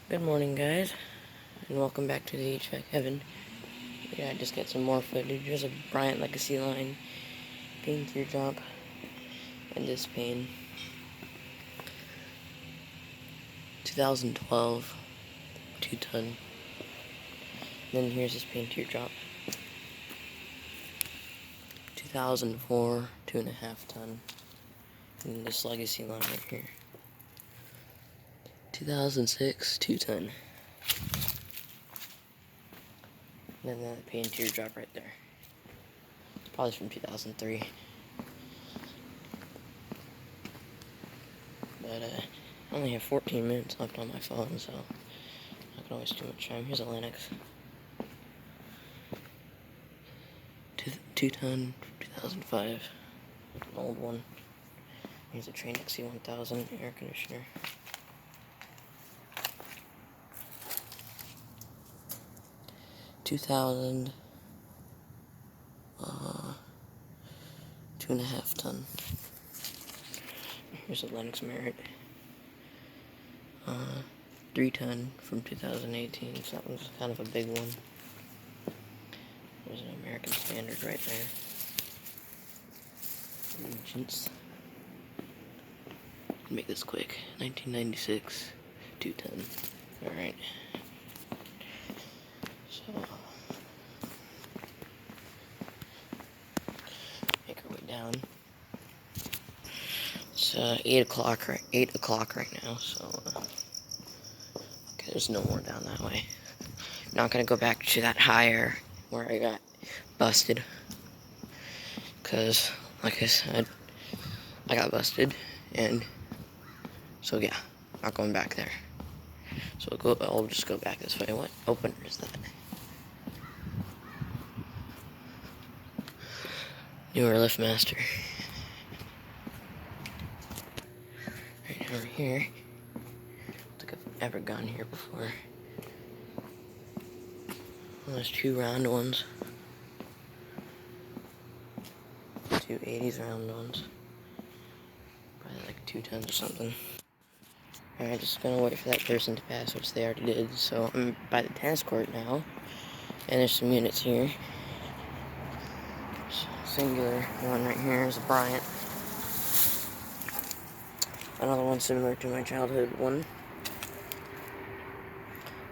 Good morning, guys, and welcome back to the HVAC Heaven. Yeah, I just got some more footage. There's a Bryant Legacy line, pane teardrop, and this pane. 2012, 2-ton. Then here's this pane teardrop. 2004, 2.5-ton. And this Legacy line right here. 2006, 2-ton. And then that pane teardrop right there. It's probably from 2003. But I only have 14 minutes left on my phone, so I can always do much time. Here's a Lennox. 2-ton, 2005. An old one. Here's a Train XC1000 air conditioner. $2,000, 2.5-ton. Here's a Lennox Merit, 3-ton from 2018, so that one's kind of a big one. There's an American Standard right there. Regents. Make this quick. 1996, 2-ton. Alright. So, make our way down. It's 8 o'clock right now, so okay, there's no more down that way. Not gonna go back to that higher where I got busted, because like I said, I got busted, and so yeah, not going back there. So I'll just go back this way. What opener is that? Newer LiftMaster. Right over here. I don't think I've ever gone here before. Well, there's 2 round ones. 2 80s round ones. Probably like 2 tons or something. Alright, just gonna wait for that person to pass, which they already did. So I'm by the tennis court now. And there's some units here. Singular one right here is a Bryant. Another one similar to my childhood one.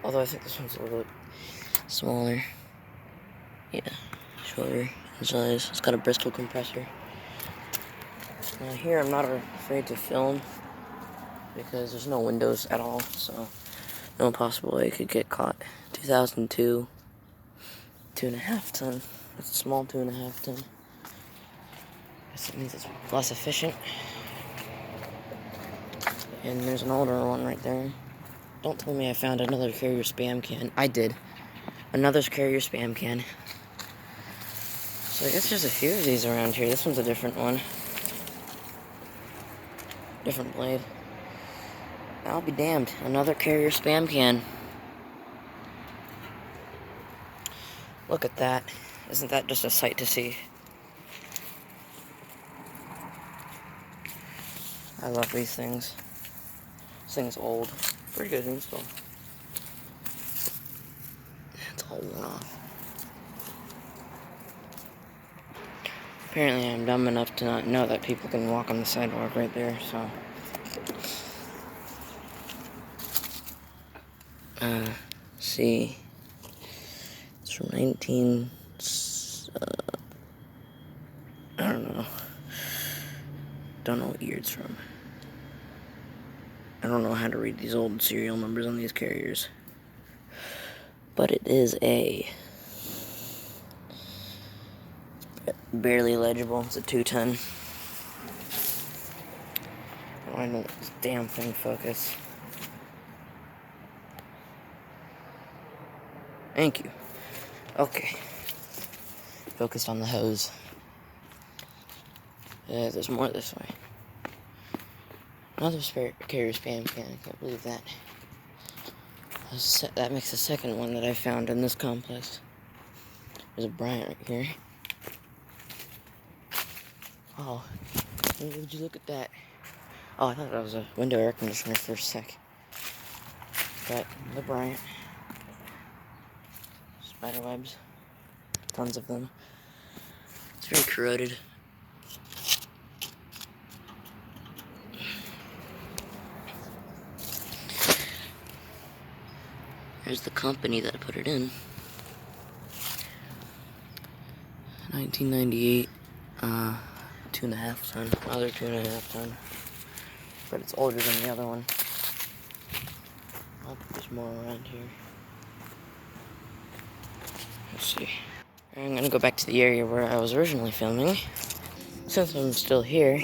Although I think this one's a little bit smaller. Yeah, shorter in size. It's got a Bristol compressor. Here I'm not afraid to film because there's no windows at all, so no possible way I could get caught. 2002, 2.5-ton. It's a small 2.5-ton. Guess that means it's less efficient. And there's an older one right there. Don't tell me I found another Carrier spam can. I did. Another Carrier spam can. So I guess there's a few of these around here. This one's a different one. Different blade. I'll be damned. Another Carrier spam can. Look at that. Isn't that just a sight to see? I love these things. This thing's old. Pretty good install. It's all worn off. Apparently I'm dumb enough to not know that people can walk on the sidewalk right there, so. See. It's from 19... I don't know. Don't know what year it's from. I don't know how to read these old serial numbers on these Carriers. But it is a... barely legible. It's a 2-ton. Why don't this damn thing focus? Thank you. Okay. Focused on the hose. There's more this way. Another Carrier spam can. I can't believe that. That makes the second one that I found in this complex. There's a Bryant right here. Oh, would you look at that? Oh, I thought that was a window air conditioner for a sec. Got the Bryant. Spider webs. Tons of them. It's very corroded. There's the company that put it in. 1998, 2.5 ton, other 2.5 ton, but it's older than the other one. I'll put there's more around here. Let's see. I'm gonna go back to the area where I was originally filming. Since I'm still here,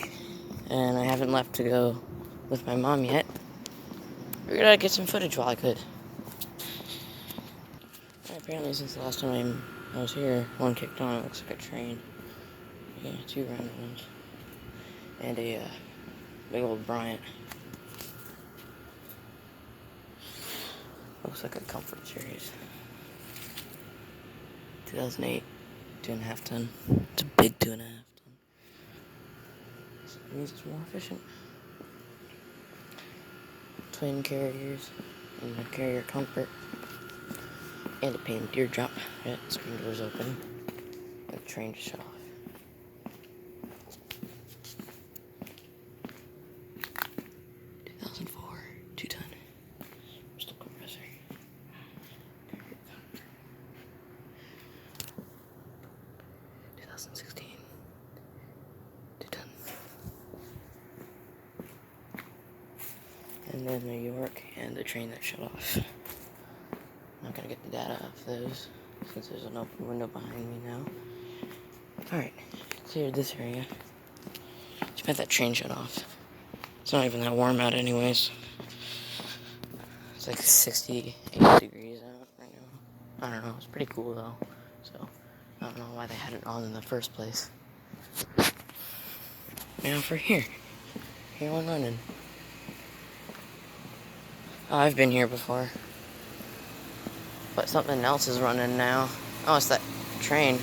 and I haven't left to go with my mom yet, I figured I'd get some footage while I could. Apparently, since the last time I was here, one kicked on. It looks like a train. Yeah, 2 round ones. And a big old Bryant. Looks like a Comfort Series. 2008, 2.5 ton. It's a big 2.5 ton. So it means it's more efficient. Twin carriers, and a carrier comfort. And a painted teardrop. Yeah, screen doors open. And the train just shut off. 2004, 2 ton. Crystal compressor. 2016, 2 ton. And then New York and the train that shut off. I'm not gonna get the data off those since there's an open window behind me now. Alright, cleared this area. Too bad that train shut off. It's not even that warm out anyways. It's like 68 degrees out right now. I don't know, it's pretty cool though. So, I don't know why they had it on in the first place. Now for here. Here in London. Oh, I've been here before. But something else is running now. Oh, it's that train.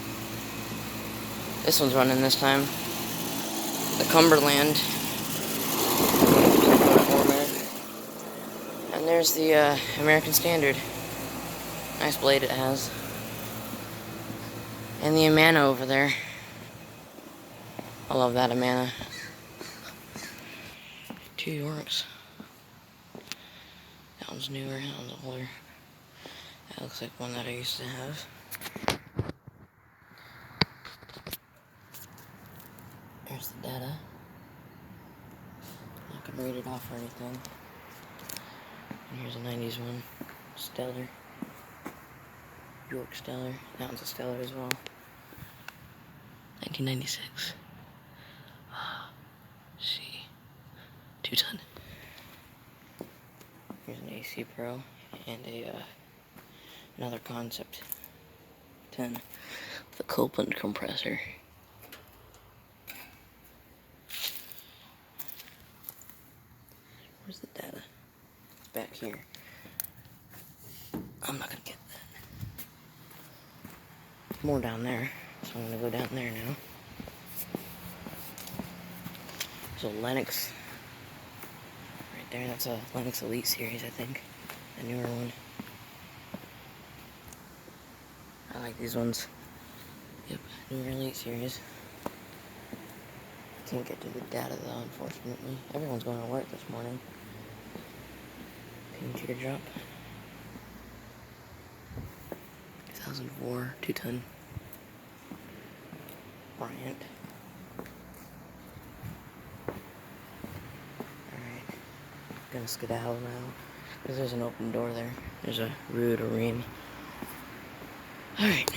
This one's running this time. The Cumberland. And there's the American Standard. Nice blade it has. And the Amana over there. I love that Amana. 2 Yorks. That one's newer, that one's older. That looks like one that I used to have. There's the data. Not gonna read it off or anything. And here's a 90s one. Stellar. York Stellar. That one's a Stellar as well. 1996. See. 2 ton. Here's an AC Pro and another Concept 10 with a Copeland compressor. Where's the data? It's back here. I'm not gonna get that. More down there, so I'm gonna go down there now. There's a Lennox right there. That's a Lennox Elite series, I think. The newer one. I like these ones. Yep, newer Elite series. Can't get to the data though, unfortunately. Everyone's going to work this morning. Pink teardrop. 2004, 2 ton. Bryant. Alright. Gonna skedaddle now. Because there's an open door there. There's a root or ream. Alright.